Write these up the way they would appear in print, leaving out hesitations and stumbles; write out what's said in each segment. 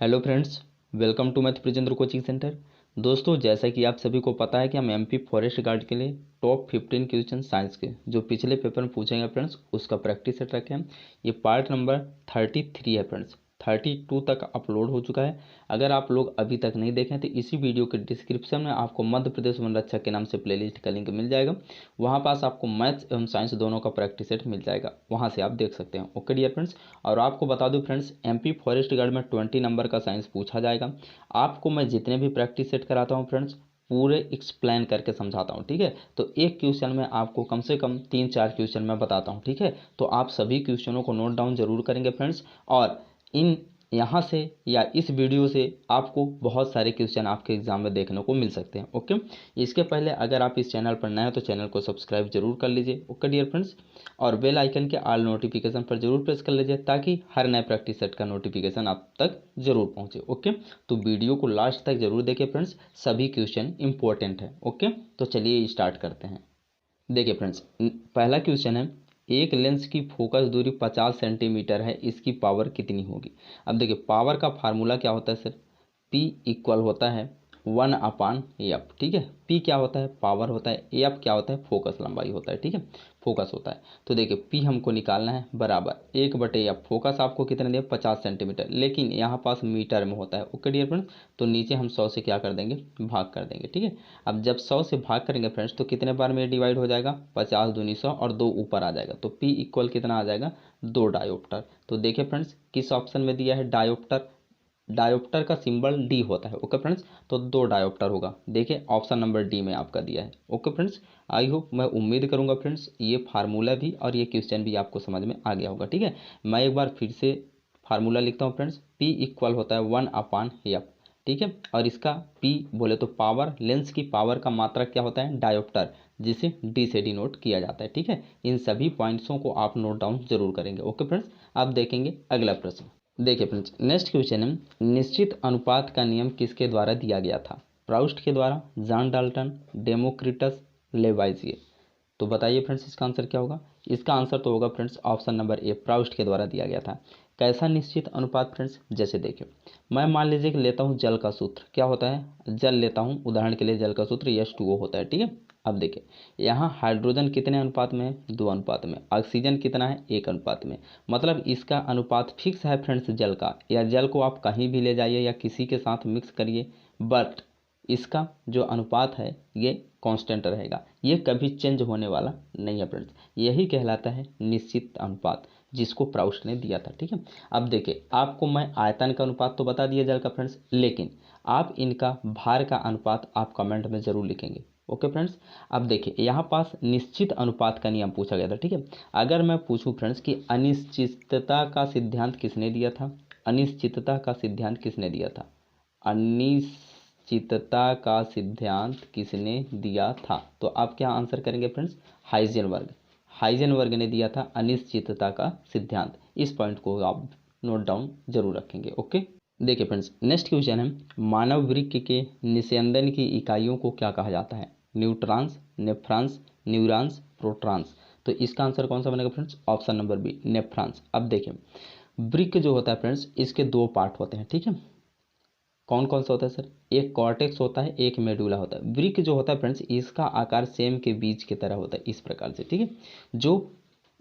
Hello friends, welcome to math Prijendra coaching centre. दोस्तों, जैसा कि आप सभी को पता है कि हम एमपी फॉरेस्ट गार्ड के लिए टॉप 15 क्वेश्चन साइंस के जो पिछले पेपर में पूछेंगे फ्रेंड्स, उसका प्रैक्टिस सेट रखे हैं। ये पार्ट नंबर 33 है फ्रेंड्स। 32 तक अपलोड हो चुका है। अगर आप लोग अभी तक नहीं देखें तो इसी वीडियो के डिस्क्रिप्शन में आपको मध्य प्रदेश वन रक्षक के नाम से प्लेलिस्ट का लिंक मिल जाएगा। वहाँ पास आपको मैथ्स एवं साइंस दोनों का प्रैक्टिस सेट मिल जाएगा, वहाँ से आप देख सकते हैं। ओके डियर फ्रेंड्स, और आपको बता दूं फ्रेंड्स, एमपी फॉरेस्ट गार्ड में 20 नंबर का साइंस पूछा जाएगा। आपको मैं जितने भी प्रैक्टिस सेट कराता हूँ फ्रेंड्स, पूरे एक्सप्लेन करके समझाता हूँ। ठीक है, तो एक क्वेश्चन में आपको कम से कम 3-4 क्वेश्चन मैं बताता हूँ। ठीक है, तो आप सभी क्वेश्चनों को नोट डाउन जरूर करेंगे फ्रेंड्स। और इन यहाँ से या इस वीडियो से आपको बहुत सारे क्वेश्चन आपके एग्जाम में देखने को मिल सकते हैं। ओके, इसके पहले अगर आप इस चैनल पर नए हैं तो चैनल को सब्सक्राइब जरूर कर लीजिए। ओके डियर फ्रेंड्स, और बेल आइकन के ऑल नोटिफिकेशन पर जरूर प्रेस कर लीजिए ताकि हर नए प्रैक्टिस सेट का नोटिफिकेशन आप तक जरूर पहुंचे। ओके, तो वीडियो को लास्ट तक जरूर देखिए फ्रेंड्स, सभी क्वेश्चन इंपॉर्टेंट है। ओके, तो चलिए स्टार्ट करते हैं। देखिए फ्रेंड्स, पहला क्वेश्चन है, एक लेंस की फोकस दूरी 50 सेंटीमीटर है, इसकी पावर कितनी होगी। अब देखिए, पावर का फार्मूला क्या होता है सर, P इक्वल होता है 1/F। ठीक है, P क्या होता है, पावर होता है, F क्या होता है, फोकस लंबाई होता है। ठीक है, फोकस होता है। तो देखिए, P हमको निकालना है बराबर 1/F। फोकस आपको कितने दिया, 50 सेंटीमीटर, लेकिन यहाँ पास मीटर में होता है। ओके डियर फ्रेंड्स, तो नीचे हम 100 से क्या कर देंगे, भाग कर देंगे। ठीक है, अब जब 100 से भाग करेंगे फ्रेंड्स तो कितने बार में डिवाइड हो जाएगा, 50 दूनी 100 और 2 ऊपर आ जाएगा, तो P इक्वल कितना आ जाएगा, 2 डायोप्टर। तो देखिए फ्रेंड्स, किस ऑप्शन में दिया है, डायोप्टर। डायोप्टर का सिंबल डी होता है। ओके फ्रेंड्स, तो 2 डायोप्टर होगा। देखिए ऑप्शन नंबर डी में आपका दिया है। ओके फ्रेंड्स, आई होप, मैं उम्मीद करूंगा फ्रेंड्स ये फार्मूला भी और ये क्वेश्चन भी आपको समझ में आ गया होगा। ठीक है, मैं एक बार फिर से फार्मूला लिखता हूँ फ्रेंड्स। P इक्वल होता है 1/F। ठीक है, और इसका P बोले तो पावर, लेंस की पावर का मात्रक क्या होता है, डायोप्टर, जिसे डी से डिनोट किया जाता है। ठीक है, इन सभी पॉइंट्सों को आप नोट डाउन जरूर करेंगे। ओके फ्रेंड्स, आप देखेंगे अगला प्रश्न। देखिए फ्रेंड्स, नेक्स्ट क्वेश्चन है, निश्चित अनुपात का नियम किसके द्वारा दिया गया था। प्राउस्ट के द्वारा, जॉन डाल्टन, डेमोक्रिटस, लेवाइजिए। तो बताइए फ्रेंड्स, इसका आंसर क्या होगा। इसका आंसर तो होगा friends option number A, Proust के द्वारा दिया गया था। कैसा निश्चित अनुपात फ्रेंड्स, जैसे देखिए, मैं मान लीजिए कि लेता हूँ जल का सूत्र, क्या होता है, जल लेता हूँ उदाहरण के लिए, जल का सूत्र H2O होता है। ठीक है, अब देखिए यहाँ हाइड्रोजन कितने अनुपात में है, 2 अनुपात में। ऑक्सीजन कितना है, 1 अनुपात में। मतलब इसका अनुपात फिक्स है फ्रेंड्स जल का, या जल को आप कहीं भी ले जाइए या किसी के साथ मिक्स करिए, बट इसका जो अनुपात है ये कांस्टेंट रहेगा, ये कभी चेंज होने वाला नहीं है फ्रेंड्स। यही कहलाता है निश्चित अनुपात, जिसको प्राउस्ट ने दिया था। ठीक है, अब देखिए, आपको मैं आयतन का अनुपात तो बता दिया जल का फ्रेंड्स, लेकिन आप इनका भार का अनुपात आप कमेंट में जरूर लिखेंगे। ओके फ्रेंड्स, अब देखिए यहाँ पास निश्चित अनुपात का नियम पूछा गया था। ठीक है, अगर मैं पूछूं फ्रेंड्स कि अनिश्चितता का सिद्धांत किसने दिया था, अनिश्चितता का सिद्धांत किसने दिया था, अनिश्चितता का सिद्धांत किसने दिया था, तो आप क्या आंसर करेंगे फ्रेंड्स, हाइजेनबर्ग। हाइजेनबर्ग ने दिया था अनिश्चितता का सिद्धांत। इस पॉइंट को आप नोट डाउन जरूर रखेंगे। ओके, देखिए फ्रेंड्स, नेक्स्ट क्वेश्चन है, मानव वृक्क के निस्यंदन की इकाइयों को क्या कहा जाता है, न्यूट्रॉन्स, नेफ्रॉन्स, न्यूरॉन्स, प्रोटॉन्स। तो इसका आंसर कौन सा बनेगा friends, option number B, nephrons. अब देखिए, वृक्क जो होता है फ्रेंड्स, इसके 2 पार्ट होते हैं। ठीक है, कौन कौन सा होता है सर, एक कॉर्टेक्स होता है, एक मेडुला होता है। वृक्क जो होता है फ्रेंड्स, इसका आकार सेम के बीज की तरह होता है, इस प्रकार से। ठीक है, जो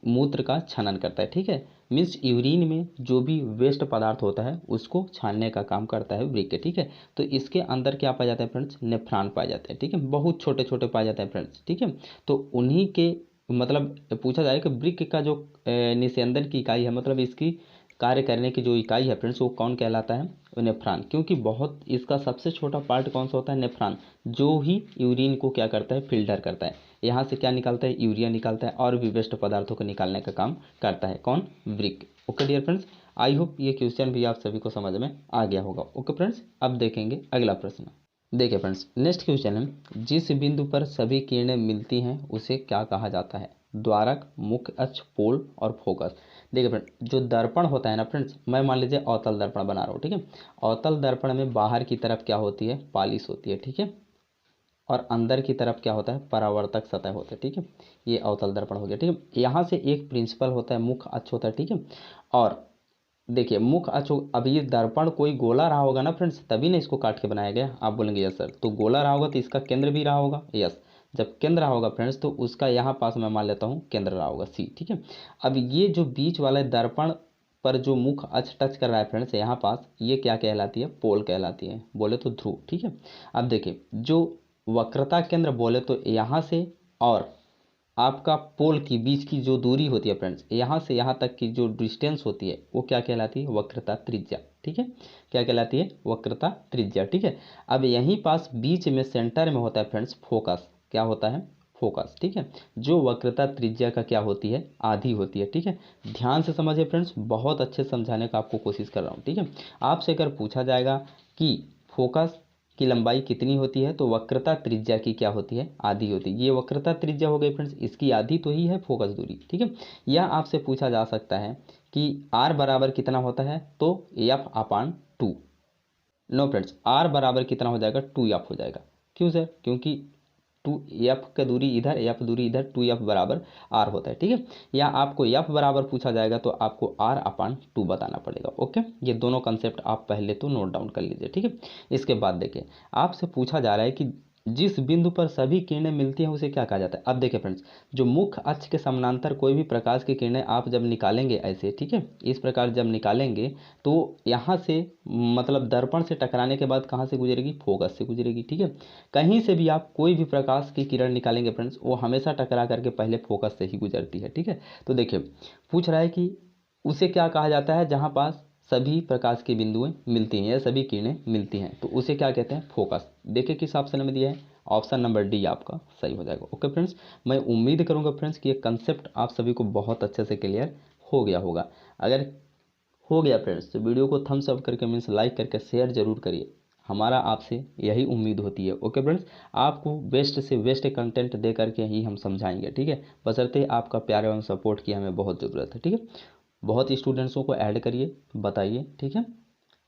मूत्र का छनन करता है। ठीक है, मीन्स यूरिन में जो भी वेस्ट पदार्थ होता है उसको छानने का काम करता है वृक्क। ठीक है, तो इसके अंदर क्या पाया जाता है फ्रेंड्स, नेफ्रॉन पाए जाते हैं। ठीक है, बहुत छोटे छोटे पाए जाते हैं फ्रेंड्स। ठीक है, तो उन्हीं के मतलब पूछा जाए कि वृक्क का जो निस्यंदन की इकाई है, मतलब इसकी कार्य करने की जो इकाई है फ्रेंड्स, वो कौन कहलाता है, नेफ्रॉन। क्योंकि बहुत इसका सबसे छोटा पार्ट कौन सा होता है, नेफ्रॉन, जो ही यूरिन को क्या करता है, फिल्टर करता है। यहाँ से क्या निकालता है, यूरिया निकालता है, और भी वेस्ट पदार्थों को निकालने का काम करता है कौन, वृक्क। Okay dear friends, I hope ये क्वेश्चन भी आप सभी को समझ में आ गया होगा। ओके फ्रेंड्स, अब देखेंगे अगला प्रश्न। देखिए फ्रेंड्स, नेक्स्ट क्वेश्चन है, जिस बिंदु पर सभी किरणें मिलती हैं उसे क्या कहा जाता है, द्वारक, मुख्य अक्ष, पोल और फोकस। देखिए फ्रेंड, जो दर्पण होता है ना फ्रेंड्स, मैं मान लीजिए अवतल दर्पण बना रहा हूँ। ठीक है, अवतल दर्पण में बाहर की तरफ क्या होती है, पालिश होती है। ठीक है, और अंदर की तरफ क्या होता है, परावर्तक सतह होता है। ठीक है, ये अवतल दर्पण हो गया। ठीक है, यहाँ से एक प्रिंसिपल होता है, मुख्य अक्ष होता है। ठीक है, और देखिए मुख अचो, अब ये दर्पण कोई गोला रहा होगा ना फ्रेंड्स, तभी ना इसको काट के बनाया गया। आप बोलेंगे यस सर, तो गोला रहा होगा तो इसका केंद्र भी रहा होगा, यस। जब केंद्र रहा होगा फ्रेंड्स तो उसका यहाँ पास मैं मान लेता हूँ केंद्र रहा होगा, सी, ठीक है। अब ये जो बीच वाला दर्पण पर जो मुख अक्ष टच कर रहा है फ्रेंड्स यहाँ पास, ये क्या कहलाती है, पोल कहलाती है, बोले तो ध्रुव, ठीक है। अब देखिए जो वक्रता केंद्र बोले तो यहाँ से और आपका पोल की बीच की जो दूरी होती है फ्रेंड्स, यहाँ से यहाँ तक की जो डिस्टेंस होती है वो क्या कहलाती है, वक्रता त्रिज्या, ठीक है। क्या कहलाती है, वक्रता त्रिज्या, ठीक है। अब यहीं पास बीच में सेंटर में होता है फ्रेंड्स फोकस, क्या होता है, फोकस, ठीक है। जो वक्रता त्रिज्या का क्या होती है, आधी होती है, ठीक है। ध्यान से समझिए फ्रेंड्स, बहुत अच्छे से समझाने का आपको कोशिश कर रहा हूँ, ठीक है। आपसे अगर पूछा जाएगा कि फोकस की लंबाई कितनी होती है, तो वक्रता त्रिज्या की क्या होती है, आधी होती है। ये वक्रता त्रिज्या हो गई फ्रेंड्स, इसकी आधी तो ही है फोकस दूरी, ठीक है। या आपसे पूछा जा सकता है कि आर बराबर कितना होता है, तो F upon two. No friends, R बराबर कितना हो जाएगा, टू एफ हो जाएगा। क्यों सर, क्योंकि टू एफ का दूरी इधर, एफ दूरी इधर, टू एफ बराबर आर होता है, ठीक है। या आपको एफ बराबर पूछा जाएगा तो आपको आर अपान टू बताना पड़ेगा, ओके। ये दोनों कंसेप्ट आप पहले तो नोट डाउन कर लीजिए, ठीक है। इसके बाद देखिए आपसे पूछा जा रहा है कि जिस बिंदु पर सभी किरणें मिलती हैं उसे क्या कहा जाता है। अब देखिए फ्रेंड्स, जो मुख्य अक्ष के समानांतर कोई भी प्रकाश की किरणें आप जब निकालेंगे ऐसे, ठीक है, इस प्रकार जब निकालेंगे तो यहाँ से मतलब दर्पण से टकराने के बाद कहाँ से गुजरेगी, फोकस से गुजरेगी, ठीक है। कहीं से भी आप कोई भी प्रकाश की किरण निकालेंगे फ्रेंड्स, वो हमेशा टकरा करके पहले फोकस से ही गुजरती है, ठीक है। तो देखिए पूछ रहा है कि उसे क्या कहा जाता है जहाँ पास सभी प्रकाश की बिंदुएं मिलती हैं या सभी किरणें मिलती हैं, तो उसे क्या कहते हैं, फोकस। देखिए किस ऑप्शन में दिया है, ऑप्शन नंबर डी आपका सही हो जाएगा, ओके फ्रेंड्स। मैं उम्मीद करूंगा फ्रेंड्स कि ये कंसेप्ट आप सभी को बहुत अच्छे से क्लियर हो गया होगा। अगर हो गया फ्रेंड्स तो वीडियो को थम्स अप करके मीन्स लाइक करके शेयर जरूर करिए, हमारा आपसे यही उम्मीद होती है, ओके फ्रेंड्स। आपको बेस्ट से बेस्ट कंटेंट दे करके ही हम समझाएंगे, ठीक है। बशर्ते आपका प्यार एवं सपोर्ट की हमें बहुत ज़रूरत है, ठीक है। बहुत स्टूडेंट्सों को ऐड करिए, बताइए, ठीक है।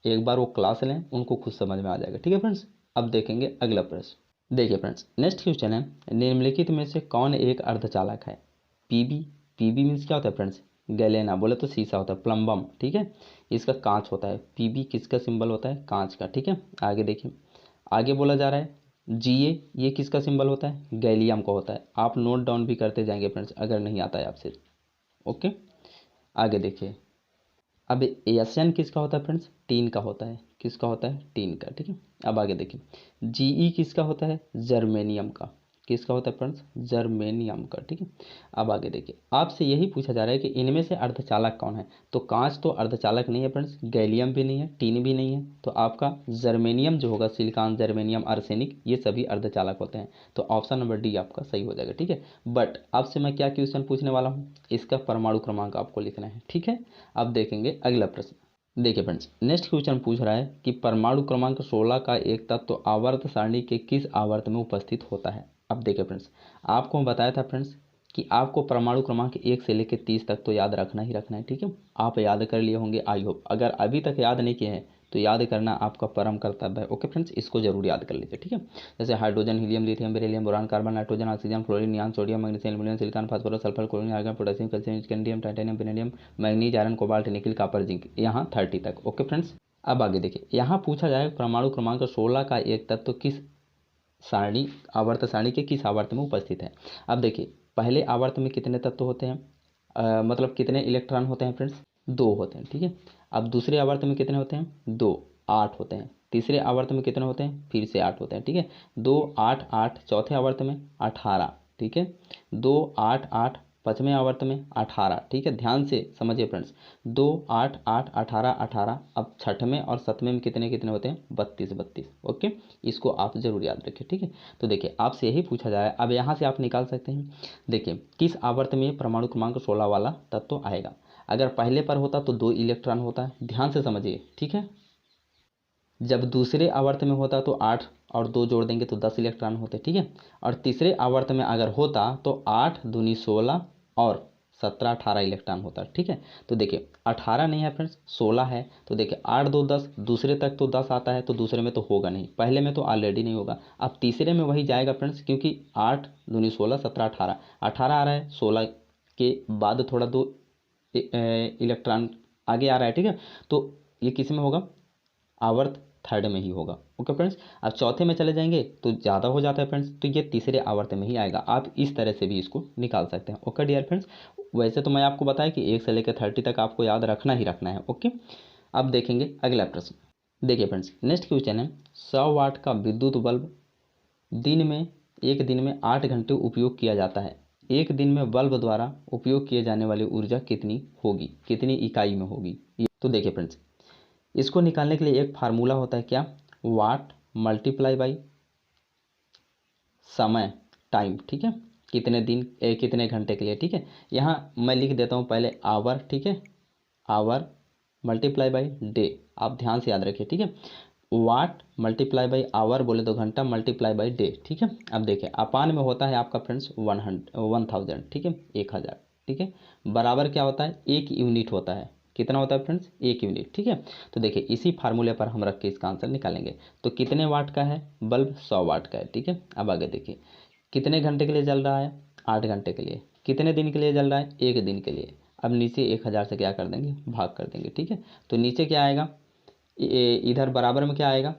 एक बार वो क्लास लें, उनको खुद समझ में आ जाएगा, ठीक है फ्रेंड्स। अब देखेंगे अगला प्रश्न। देखिए फ्रेंड्स नेक्स्ट क्वेश्चन है, निम्नलिखित में से कौन एक अर्धचालक है। पीबी, पीबी मीन्स क्या होता है फ्रेंड्स, गैलेना, बोले तो शीशा होता है, प्लम्बम, ठीक है। इसका कांच होता है, पीबी किसका सिंबल होता है, कांच का, ठीक है। आगे देखिए, आगे बोला जा रहा है जीए, ये किसका सिंबल होता है, गैलियम का होता है। आप नोट डाउन भी करते जाएंगे फ्रेंड्स अगर नहीं आता है आपसे, ओके। आगे देखिए, अब एशियन किसका होता है फ्रेंड्स, टीन का होता है, किसका होता है, टीन का, ठीक है। अब आगे देखिए जीई किसका होता है, जर्मेनियम का, किसका होता है फ्रेंड्स, जर्मेनियम का, ठीक है। अब आगे देखिए आपसे यही पूछा जा रहा है कि इनमें से अर्धचालक कौन है, तो कांच तो अर्धचालक नहीं है फ्रेंड्स, गैलियम भी नहीं है, टीन भी नहीं है, तो आपका जर्मेनियम जो होगा, सिलिकॉन, जर्मेनियम, आर्सेनिक, ये सभी अर्धचालक होते हैं, तो ऑप्शन नंबर डी आपका सही हो जाएगा, ठीक है। बट आपसे मैं क्या क्वेश्चन पूछने वाला हूँ, इसका परमाणु क्रमांक आपको लिखना है, ठीक है। अब देखेंगे अगला प्रश्न। देखिए फ्रेंड्स नेक्स्ट क्वेश्चन पूछ रहा है कि परमाणु क्रमांक 16 का एक तत्व तो आवर्त सारणी के किस आवर्त में उपस्थित होता है। अब देखिए फ्रेंड्स, आपको मैं बताया था फ्रेंड्स कि आपको परमाणु क्रमांक 1 से लेकर 30 तक तो याद रखना ही रखना है, ठीक है। आप याद कर लिए होंगे आई होप, अगर अभी तक याद नहीं किए हैं तो याद करना आपका परम कर्तव्य है, ओके फ्रेंड्स, इसको जरूर याद कर लीजिए, ठीक है। जैसे hydrogen, helium, lithium, beryllium, boron, carbon, nitrogen, oxygen, fluorine, neon, sodium, magnesium, aluminium, silicon, phosphorus, sulphur, chlorine, argon, potassium, calcium, scandium, titanium, vanadium, manganese, iron, cobalt, nickel, copper, zinc, यहाँ 30 तक, ओके फ्रेंड्स। अब आगे देखिए, यहाँ पूछा जाए परमाणु क्रमांक 16 का एक तत्व किस सारणी, आवर्त सारणी के किस आवर्त में उपस्थित है। अब देखिए पहले आवर्त में कितने तत्व होते हैं, मतलब कितने इलेक्ट्रॉन होते हैं फ्रेंड्स, 2 होते हैं, ठीक है। अब दूसरे आवर्त में कितने होते हैं, 2, 8 होते हैं। तीसरे आवर्त में कितने होते हैं, फिर से 8 होते हैं, ठीक है। 2, 8, 8, चौथे आवर्त में 18, ठीक है। 2, 8, 8, पाँचवें आवर्त में 18, ठीक है। ध्यान से समझिए फ्रेंड्स, 2, 8, 8, 18, 18, अब छठवें और सतवें में कितने कितने होते हैं, 32, 32, ओके। इसको आप जरूर याद रखिए, ठीक है। तो देखिए आपसे यही पूछा जा रहा है, अब यहाँ से आप निकाल सकते हैं। देखिए किस आवर्त में परमाणु क्रमांक 16 वाला तत्व आएगा। अगर पहले पर होता तो 2 इलेक्ट्रॉन होता है, ध्यान से समझिए, ठीक है। जब दूसरे आवर्त में होता तो 8 और 2 जोड़ देंगे तो 10 इलेक्ट्रॉन होते, ठीक है। और तीसरे आवर्त में अगर होता तो 8 दूनी 16 और 17 18 इलेक्ट्रॉन होता, ठीक है। तो देखिए 18 नहीं है फ्रेंड्स, 16 है, तो देखिए 8 2 10, दूसरे तक तो 10 आता है, तो दूसरे में तो होगा नहीं, पहले में तो ऑलरेडी नहीं होगा। अब तीसरे में वही जाएगा फ्रेंड्स, क्योंकि 8 दूनी 16 17 18 18 आ रहा है, 16 के बाद थोड़ा 2 इलेक्ट्रॉन आगे आ रहा है, ठीक है। तो ये किस में होगा, आवर्त थर्ड में ही होगा। ओके फ्रेंड्स, अब चौथे में चले जाएंगे तो ज़्यादा हो जाता है फ्रेंड्स, तो ये तीसरे आवर्त में ही आएगा। आप इस तरह से भी इसको निकाल सकते हैं। ओके डियर फ्रेंड्स, वैसे तो मैं आपको बताया कि 1 से लेकर 30 तक आपको याद रखना ही रखना है। ओके, अब देखेंगे अगला प्रश्न। देखिए फ्रेंड्स, नेक्स्ट क्वेश्चन है 100 वाट का विद्युत बल्ब एक दिन में 8 घंटे उपयोग किया जाता है। एक दिन में बल्ब द्वारा उपयोग किए जाने वाली ऊर्जा कितनी होगी, कितनी इकाई में होगी। तो देखिए फ्रेंड्स, इसको निकालने के लिए एक फार्मूला होता है, क्या, वाट मल्टीप्लाई बाई समय, टाइम, ठीक है, कितने दिन कितने घंटे के लिए, ठीक है। यहाँ मैं लिख देता हूँ पहले आवर, ठीक है, आवर मल्टीप्लाई बाई डे, आप ध्यान से याद रखिए, ठीक है। वाट मल्टीप्लाई बाई आवर बोले तो घंटा मल्टीप्लाई बाई डे, ठीक है। अब देखिए अपान में होता है आपका फ्रेंड्स 1000, ठीक है, 1000, ठीक है, बराबर क्या होता है, 1 यूनिट होता है। कितना होता है फ्रेंड्स, 1 यूनिट, ठीक है। तो देखिए इसी फार्मूले पर हम रख के इसका आंसर निकालेंगे। तो कितने वाट का है बल्ब, 100 वाट का है, ठीक है। अब आगे देखिए कितने घंटे के लिए जल रहा है, 8 घंटे के लिए। कितने दिन के लिए जल रहा है, 1 दिन के लिए। अब नीचे 1000 से क्या कर देंगे, भाग कर देंगे, ठीक है। तो नीचे क्या आएगा, इधर बराबर में क्या आएगा,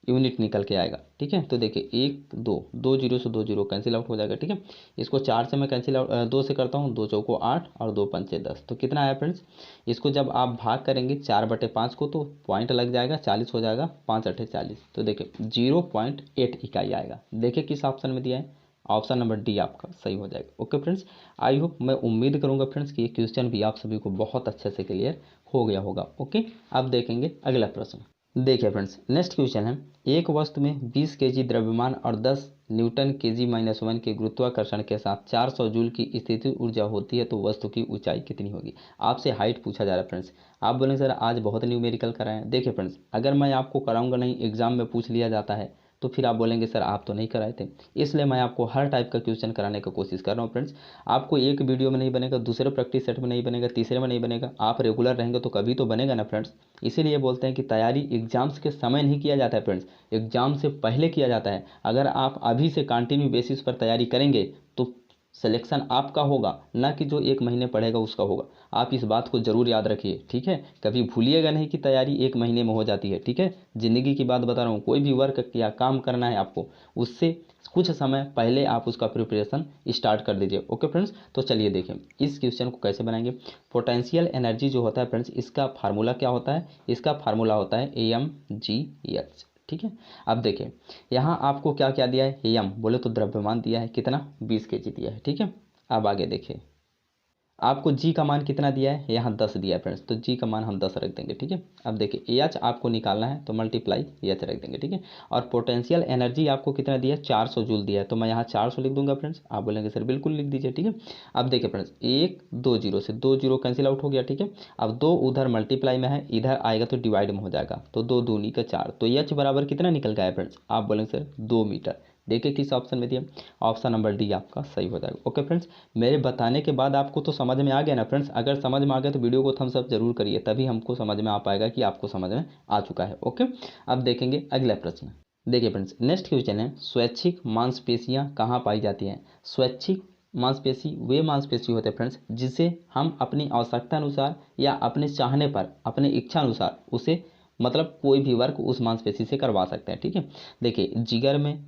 यूनिट निकल के आएगा, ठीक है। तो देखिए 1 2 2 जीरो से 2 जीरो कैंसिल आउट हो जाएगा, ठीक है। इसको 4 से मैं कैंसिल आउट 2 से करता हूँ, 2 चौको 8 और 2 पंचे 10। तो कितना आया फ्रेंड्स, इसको जब आप भाग करेंगे 4/5 को तो पॉइंट लग जाएगा, 40 हो जाएगा, 5 8 40। तो देखिए 0.8 इकाई आएगा। देखिए किस ऑप्शन में दिया है, ऑप्शन नंबर डी आपका सही हो जाएगा। ओके फ्रेंड्स, आई होप, मैं उम्मीद करूंगा फ्रेंड्स कि ये क्वेश्चन भी आप सभी को बहुत अच्छे से क्लियर हो गया होगा। ओके, अब देखेंगे अगला प्रश्न। देखिए फ्रेंड्स, नेक्स्ट क्वेश्चन है, एक वस्तु में 20 केजी द्रव्यमान और 10 न्यूटन केजी-1 के गुरुत्वाकर्षण के साथ 400 जूल की स्थितिज ऊर्जा होती है, तो वस्तु की ऊंचाई कितनी होगी। आपसे हाइट पूछा जा रहा है फ्रेंड्स। आप बोलेंगे सर आज बहुत न्यूमेरिकल कराएं। देखिए फ्रेंड्स, अगर मैं आपको कराऊंगा नहीं, एग्जाम में पूछ लिया जाता है, तो फिर आप बोलेंगे सर आप तो नहीं कराए थे। इसलिए मैं आपको हर टाइप का क्वेश्चन कराने की कोशिश कर रहा हूँ फ्रेंड्स। आपको एक वीडियो में नहीं बनेगा, दूसरे प्रैक्टिस सेट में नहीं बनेगा, तीसरे में नहीं बनेगा, आप रेगुलर रहेंगे तो कभी तो बनेगा ना फ्रेंड्स। इसीलिए बोलते हैं कि तैयारी एग्जाम्स के समय नहीं किया जाता है फ्रेंड्स, एग्जाम से पहले किया जाता है। अगर आप अभी से कंटिन्यू बेसिस पर तैयारी करेंगे तो सिलेक्शन आपका होगा, ना कि जो 1 महीने पढ़ेगा उसका होगा। आप इस बात को जरूर याद रखिए, ठीक है। कभी भूलिएगा नहीं कि तैयारी 1 महीने में हो जाती है, ठीक है। जिंदगी की बात बता रहा हूँ, कोई भी वर्क या काम करना है आपको, उससे कुछ समय पहले आप उसका प्रिपरेशन स्टार्ट कर दीजिए। ओके फ्रेंड्स, तो चलिए देखें इस क्वेश्चन को कैसे बनाएंगे। पोटेंशियल एनर्जी जो होता है फ्रेंड्स, इसका फार्मूला क्या होता है, इसका फार्मूला होता है AmGH, ठीक है। अब देखिए यहाँ आपको क्या क्या दिया है, एम बोले तो द्रव्यमान दिया है, कितना, 20 केजी दिया है, ठीक है। अब आगे देखिए आपको जी का मान कितना दिया है, यहाँ 10 दिया है फ्रेंड्स, तो जी का मान हम 10 रख देंगे, ठीक है। अब देखिए एच आपको निकालना है तो मल्टीप्लाई एच रख देंगे, ठीक है। और पोटेंशियल एनर्जी आपको कितना दिया है, 400 जूल दिया है, तो मैं यहाँ 400 लिख दूंगा फ्रेंड्स। आप बोलेंगे सर बिल्कुल लिख दीजिए, ठीक है। अब देखिए फ्रेंड्स 1 2 जीरो से 2 जीरो कैंसिल आउट हो गया, ठीक है। अब 2 उधर मल्टीप्लाई में है, इधर आएगा तो डिवाइड में हो जाएगा, तो 2 दूनी का 4, तो एच बराबर कितना निकल गया है फ्रेंड्स। आप बोलेंगे सर 2 मीटर। देखिए किस ऑप्शन में दिया, ऑप्शन नंबर डी आपका सही हो जाएगा। ओके फ्रेंड्स, मेरे बताने के बाद आपको तो समझ में आ गया ना फ्रेंड्स। अगर समझ में आ गया तो वीडियो को थम्स अप जरूर करिए, तभी हमको समझ में आ पाएगा कि आपको समझ में आ चुका है। ओके, अब देखेंगे अगला प्रश्न। देखिए फ्रेंड्स, नेक्स्ट क्वेश्चन है, स्वैच्छिक मांसपेशियां कहाँ पाई जाती हैं। स्वैच्छिक मांसपेशी वे मांसपेशी होते हैं फ्रेंड्स, जिसे हम अपनी आवश्यकता अनुसार या अपने चाहने पर, अपने इच्छा अनुसार उसे मतलब कोई भी वर्क उस मांसपेशी से करवा सकते हैं, ठीक है। देखिए जिगर में,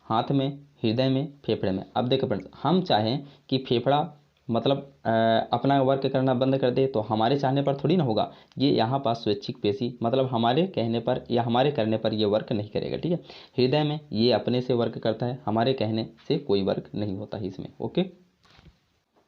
हाथ में, हृदय में, फेफड़े में। अब देखो फ्रेंड्स, हम चाहें कि फेफड़ा मतलब अपना वर्क करना बंद कर दे तो हमारे चाहने पर थोड़ी ना होगा। ये यहाँ पास स्वैच्छिक पेशी मतलब हमारे कहने पर या हमारे करने पर ये वर्क नहीं करेगा, ठीक है। हृदय में ये अपने से वर्क करता है, हमारे कहने से कोई वर्क नहीं होता है इसमें। ओके,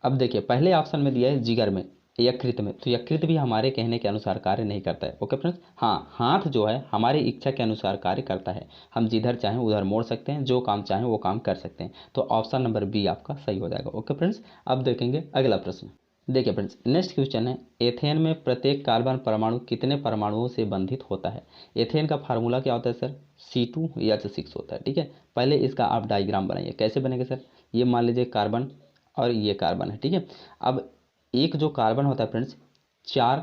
अब देखिए पहले ऑप्शन में दिया है जिगर में, यकृत में, तो यकृत भी हमारे कहने के अनुसार कार्य नहीं करता है। ओके फ्रेंड्स, हाँ हाथ जो है हमारी इच्छा के अनुसार कार्य करता है, हम जिधर चाहें उधर मोड़ सकते हैं, जो काम चाहें वो काम कर सकते हैं। तो ऑप्शन नंबर बी आपका सही हो जाएगा। ओके फ्रेंड्स, अब देखेंगे अगला प्रश्न। देखिए फ्रेंड्स, नेक्स्ट क्वेश्चन है, एथेन में प्रत्येक कार्बन परमाणु कितने परमाणुओं से बंधित होता है। एथेन का फार्मूला क्या होता है सर, C2H6 होता है, ठीक है। पहले इसका आप डायग्राम बनाइए, कैसे बनेगा सर, ये मान लीजिए कार्बन और ये कार्बन है, ठीक है। अब एक जो कार्बन होता है फ्रेंड्स, 4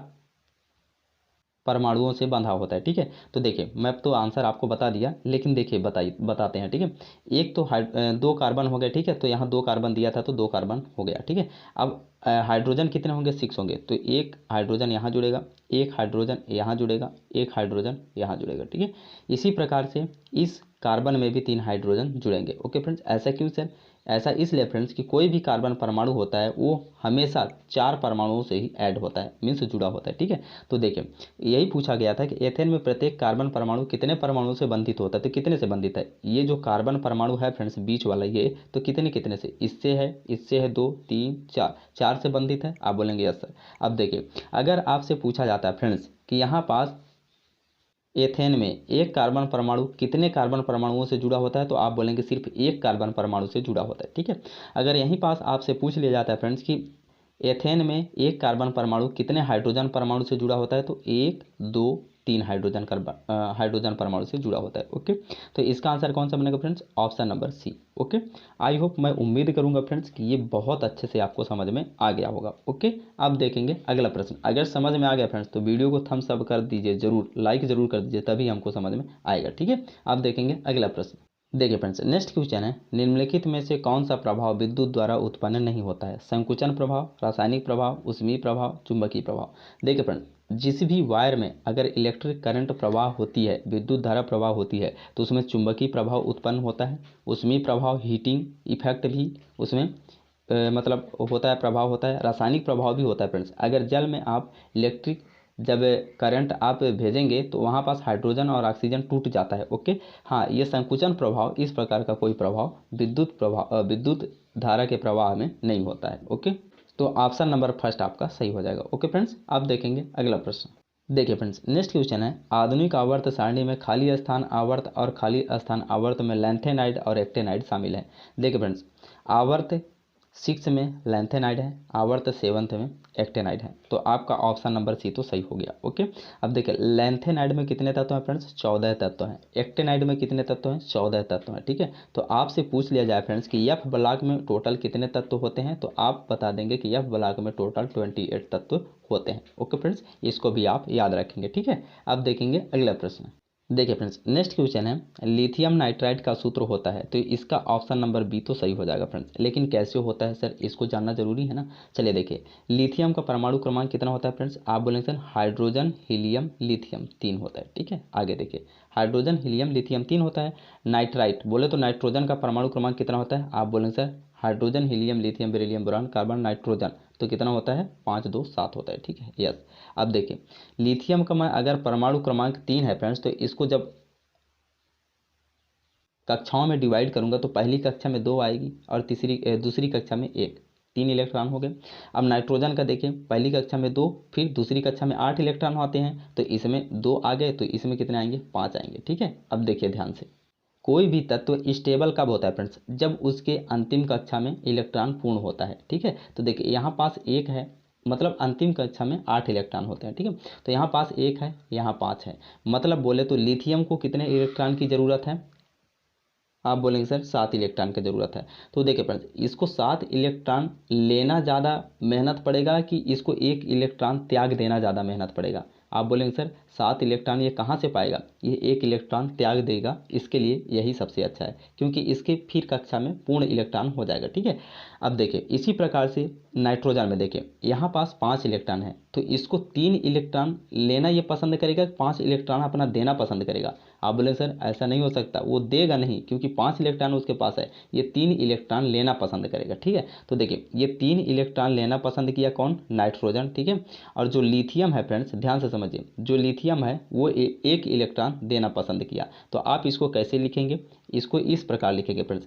परमाणुओं से बंधा होता है। ठीक है, तो देखिए मैं तो आंसर आपको बता दिया, लेकिन देखिए बताते हैं। ठीक है, एक तो 2 कार्बन हो गए। ठीक है, तो यहाँ 2 कार्बन दिया था तो 2 कार्बन हो गया। ठीक है, अब हाइड्रोजन कितने होंगे, 6 होंगे, तो एक हाइड्रोजन यहाँ जुड़ेगा, एक हाइड्रोजन यहाँ जुड़ेगा, एक हाइड्रोजन यहाँ जुड़ेगा। ठीक है, इसी प्रकार से इस कार्बन में भी 3 हाइड्रोजन जुड़ेंगे। ओके फ्रेंड्स, ऐसा क्यों सर? ऐसा इसलिए फ्रेंड्स कि कोई भी कार्बन परमाणु होता है वो हमेशा 4 परमाणुओं से ही ऐड होता है, मीन्स जुड़ा होता है। ठीक है, तो देखिए यही पूछा गया था कि एथेन में प्रत्येक कार्बन परमाणु कितने परमाणुओं से बंधित होता है, तो कितने से बंधित है? ये जो कार्बन परमाणु है फ्रेंड्स बीच वाला ये, तो कितने कितने से? इससे है 2 3 4, 4 से बंधित है। आप बोलेंगे यस सर। अब देखिए अगर आपसे पूछा जाता है फ्रेंड्स कि यहाँ पास एथेन में एक कार्बन परमाणु कितने कार्बन परमाणुओं से जुड़ा होता है, तो आप बोलेंगे सिर्फ एक कार्बन परमाणु से जुड़ा होता है। ठीक है, अगर यहीं पास आपसे पूछ लिया जाता है फ्रेंड्स कि एथेन में एक कार्बन परमाणु कितने हाइड्रोजन परमाणु से जुड़ा होता है, तो 1 2 3 हाइड्रोजन परमाणु से जुड़ा होता है। ओके, तो इसका आंसर कौन सा बनेगा friends? Option number C. Okay, I hope, मैं उम्मीद करूंगा फ्रेंड्स कि ये बहुत अच्छे से आपको समझ में आ गया होगा। ओके, अब देखेंगे अगला प्रश्न। अगर समझ में आ गया फ्रेंड्स तो वीडियो को थम्स अप कर दीजिए, जरूर लाइक जरूर कर दीजिए, तभी हमको समझ में आएगा। ठीक है, अब देखेंगे अगला प्रश्न। देखिए फ्रेंड्स, नेक्स्ट क्वेश्चन है, निम्नलिखित में से कौन सा प्रभाव विद्युत द्वारा उत्पन्न नहीं होता है? संकुचन प्रभाव, रासायनिक प्रभाव, ऊष्मीय प्रभाव, चुंबकीय प्रभाव। देखिए फ्रेंड्स, जिस भी वायर में अगर इलेक्ट्रिक करंट प्रवाह होती है, विद्युत धारा प्रवाह होती है, तो उसमें चुंबकीय प्रभाव उत्पन्न होता है। ऊष्मीय प्रभाव, हीटिंग इफेक्ट भी उसमें मतलब होता है, प्रभाव होता है। रासायनिक प्रभाव भी होता है फ्रेंड्स। अगर जल में आप इलेक्ट्रिक जब करंट आप भेजेंगे तो वहाँ पास हाइड्रोजन और ऑक्सीजन टूट जाता है। ओके, हाँ, ये संकुचन प्रभाव, इस प्रकार का कोई प्रभाव विद्युत धारा के प्रवाह में नहीं होता है। ओके, तो ऑप्शन नंबर फर्स्ट आपका सही हो जाएगा। ओके फ्रेंड्स, अब देखेंगे अगला प्रश्न। देखिए फ्रेंड्स, नेक्स्ट क्वेश्चन है, आधुनिक आवर्त सारणी में खाली स्थान आवर्त और खाली स्थान आवर्त में लैंथेनाइड और एक्टेनाइड शामिल है। देखिए फ्रेंड्स, आवर्त 6 में लैंथेनाइड है, आवर्त 7 में एक्टेनाइड है, तो आपका ऑप्शन नंबर सी तो सही हो गया। ओके, अब देखिए लैंथेनाइड में कितने तत्व हैं फ्रेंड्स? 14 तत्व हैं। एक्टेनाइड में कितने तत्व हैं? 14 तत्व हैं। ठीक है, तो आपसे पूछ लिया जाए फ्रेंड्स कि एफ ब्लॉक में टोटल कितने तत्व होते हैं, तो आप बता देंगे कि एफ ब्लॉक में टोटल 28 तत्व होते हैं। ओके फ्रेंड्स, इसको भी आप याद रखेंगे। ठीक है, अब देखेंगे अगला प्रश्न। देखिए फ्रेंड्स, नेक्स्ट क्वेश्चन है, लिथियम नाइट्राइड का सूत्र होता है, तो इसका ऑप्शन नंबर बी तो सही हो जाएगा फ्रेंड्स। लेकिन कैसे होता है सर, इसको जानना जरूरी है ना। चलिए देखिए, लिथियम का परमाणु क्रमांक कितना होता है फ्रेंड्स? आप बोलेंगे सर हाइड्रोजन हीलियम लिथियम 3 होता है। ठीक है, आगे देखिए, हाइड्रोजन हीलियम लिथियम 3 होता है। नाइट्राइट बोले तो नाइट्रोजन का परमाणु क्रमांक कितना होता है? आप बोलेंगे sir hydrogen helium lithium beryllium boron carbon nitrogen, तो कितना होता है? 5 2 7 होता है। ठीक है, यस। अब देखिए, लिथियम का मैं अगर परमाणु क्रमांक 3 है फ्रेंड्स, तो इसको जब कक्षाओं में डिवाइड करूंगा तो पहली कक्षा में 2 आएगी और दूसरी कक्षा में 1, 3 इलेक्ट्रॉन हो गए। अब नाइट्रोजन का देखें, पहली कक्षा में 2, फिर दूसरी कक्षा में 8 इलेक्ट्रॉन आते हैं, तो इसमें 2 आ गए, तो इसमें कितने आएंगे? 5 आएंगे। ठीक है, अब देखिए ध्यान से, कोई भी तत्व स्टेबल कब होता है फ्रेंड्स? जब उसके अंतिम कक्षा में इलेक्ट्रॉन पूर्ण होता है। ठीक है, तो देखिए यहाँ पास 1 है, मतलब अंतिम कक्षा में 8 इलेक्ट्रॉन होते हैं। ठीक है, तो यहाँ पास 1 है, यहाँ 5 है, मतलब बोले तो लिथियम को कितने इलेक्ट्रॉन की ज़रूरत है? आप बोलेंगे सर 7 इलेक्ट्रॉन की ज़रूरत है। तो देखिए फ्रेंड्स, इसको 7 इलेक्ट्रॉन लेना ज़्यादा मेहनत पड़ेगा कि इसको 1 इलेक्ट्रॉन त्याग देना ज़्यादा मेहनत पड़ेगा? आप बोलेंगे सर 7 इलेक्ट्रॉन ये कहाँ से पाएगा? ये 1 इलेक्ट्रॉन त्याग देगा, इसके लिए यही सबसे अच्छा है, क्योंकि इसके फिर कक्षा में पूर्ण इलेक्ट्रॉन हो जाएगा। ठीक है, अब देखिए इसी प्रकार से नाइट्रोजन में देखिए, यहाँ पास 5 इलेक्ट्रॉन है, तो इसको 3 इलेक्ट्रॉन लेना ये पसंद करेगा, 5 इलेक्ट्रॉन अपना देना पसंद करेगा? आप बोले सर ऐसा नहीं हो सकता, वो देगा नहीं, क्योंकि 5 इलेक्ट्रॉन उसके पास है, ये 3 इलेक्ट्रॉन लेना पसंद करेगा। ठीक है, तो देखिए ये 3 इलेक्ट्रॉन लेना पसंद किया, कौन? नाइट्रोजन। ठीक है, और जो लिथियम है फ्रेंड्स, ध्यान से समझिए, जो लिथियम है वो 1 इलेक्ट्रॉन देना पसंद किया। तो आप इसको कैसे लिखेंगे? इसको इस प्रकार लिखेंगे फ्रेंड्स,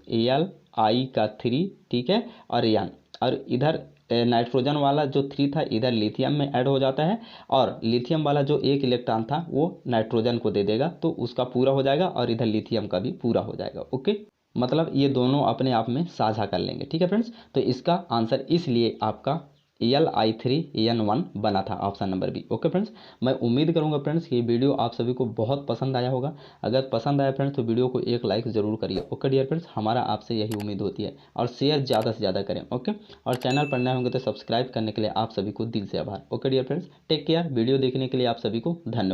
Al का 3, ठीक है, और N, और इधर नाइट्रोजन वाला जो 3 था इधर लिथियम में ऐड हो जाता है, और लिथियम वाला जो 1 इलेक्ट्रॉन था वो नाइट्रोजन को दे देगा, तो उसका पूरा हो जाएगा, और इधर लिथियम का भी पूरा हो जाएगा। ओके, मतलब ये दोनों अपने आप में साझा कर लेंगे। ठीक है फ्रेंड्स, तो इसका आंसर इसलिए आपका Li3N1 बना था, option number B. Okay friends, मैं उम्मीद करूंगा फ्रेंड्स कि ये वीडियो आप सभी को बहुत पसंद आया होगा। अगर पसंद आया फ्रेंड्स तो वीडियो को एक लाइक ज़रूर करिए। ओके डियर फ्रेंड्स, हमारा आपसे यही उम्मीद होती है, और शेयर ज़्यादा से ज़्यादा करें। ओके, और चैनल पर नए होंगे तो सब्सक्राइब करने के लिए आप सभी को दिल से आभार। Okay dear friends, take care. Video देखने के लिए आप सभी को धन्यवाद।